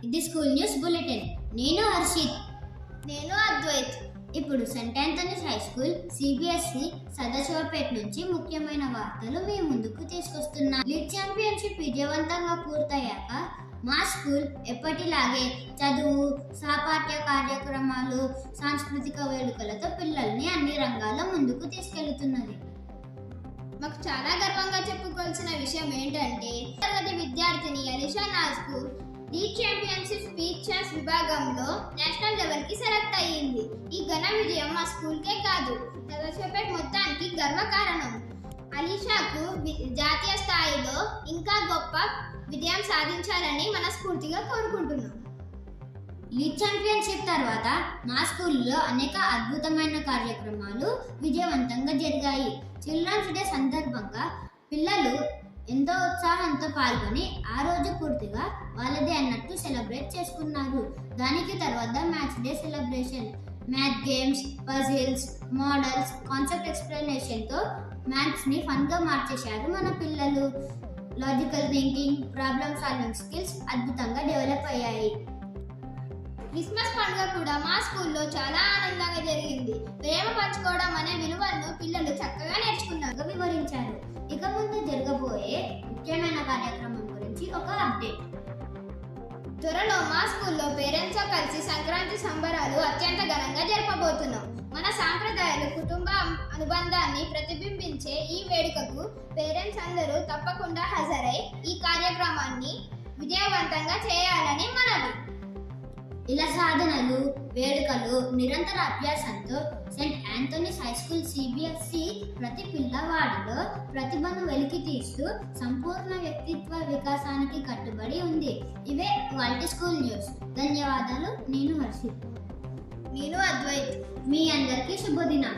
ఇది school news bulletin. నేను హర్షిత్. నేను అద్వైత్. ఇప్పుడు Saint Anthony's high school CBSE Sadashivpet నుంచి ముఖ్యమైన వార్తలు మీ ముందుకు తీసుకొస్తున్నా. లీగ్ ఛాంపియన్షిప్ విజయవంతంగా పూర్తయ్యాక మా స్కూల్ ఎప్పటిలాగే చదువు, సహపాఠ్య కార్యక్రమాలు, సాంస్కృతిక వేడుకలతో పిల్లల్ని అన్ని రంగాల్లో ముందుకు తీసుకెళ్తున్నది. మాకు చాలా గర్వంగా చెప్పుకోవాల్సిన విషయం ఏంటంటే తరగతి విద్యార్థిని అలీషా నాజ్కు లీగ్ ఛాంపియన్షిప్ స్పీచెస్ విభాగంలో నేషనల్ లెవెల్ కి సెలెక్ట్ అయ్యింది. ఈ ఘన విజయం మా స్కూల్కే కాదు, సదాశివపేట మొత్తానికి గర్వకారణం. అలీషాకు జాతీయ స్థాయిలో ఇంకా గొప్ప విజయం సాధించాలని మనస్ఫూర్తిగా కోరుకుంటున్నాం. లీగ్ ఛాంపియన్షిప్ తర్వాత మా స్కూల్లో అనేక అద్భుతమైన కార్యక్రమాలు విజయవంతంగా జరిగాయి. చిల్డ్రన్స్ డే సందర్భంగా పిల్లలు ఎంతో ఉత్సాహంతో పాల్గొని ఆ రోజు పూర్తిగా వాళ్ళదే అన్నట్టు సెలబ్రేట్ చేసుకున్నారు. దానికి తర్వాత maths day celebration, math games, puzzles, models, concept ఎక్స్ప్లెనేషన్తో మ్యాథ్స్ని ఫన్గా మార్చేశారు మన పిల్లలు. Logical thinking, problem solving skills అద్భుతంగా డెవలప్ అయ్యాయి. క్రిస్మస్ పండుగ కూడా మా స్కూల్లో చాలా ఆనందంగా జరిగింది. ప్రేమ పంచుకోవడం అనే విలువలను పిల్లలు చక్కగా నేర్చుకున్నారు, వివరించారు. ఇక ముందు జరగబోయే ముఖ్యమైన కార్యక్రమం గురించి ఒక అప్డేట్. త్వరలో మా స్కూల్లో పేరెంట్స్తో కలిసి సంక్రాంతి సంబరాలు అత్యంత ఘనంగా జరపబోతున్నాం. మన సాంప్రదాయాలు, కుటుంబ అనుబంధాన్ని ప్రతిబింబించే ఈ వేడుకకు పేరెంట్స్ అందరూ తప్పకుండా హాజరై ఈ కార్యక్రమాన్ని విజయవంతంగా చేయాలని మనవి. ఇలా సాధనలు, వేడుకలు, నిరంతర అభ్యాసంతో Saint Anthony's high school CBSE ప్రతి పిల్లవాడిలో ప్రతిభను వెలికి తీస్తూ సంపూర్ణ వ్యక్తిత్వ వికాసానికి కట్టుబడి ఉంది. ఇవే వాల్టి స్కూల్ న్యూస్. ధన్యవాదాలు. నేను హర్షిత్. నేను అద్వైత్. మీ అందరికీ శుభదినం.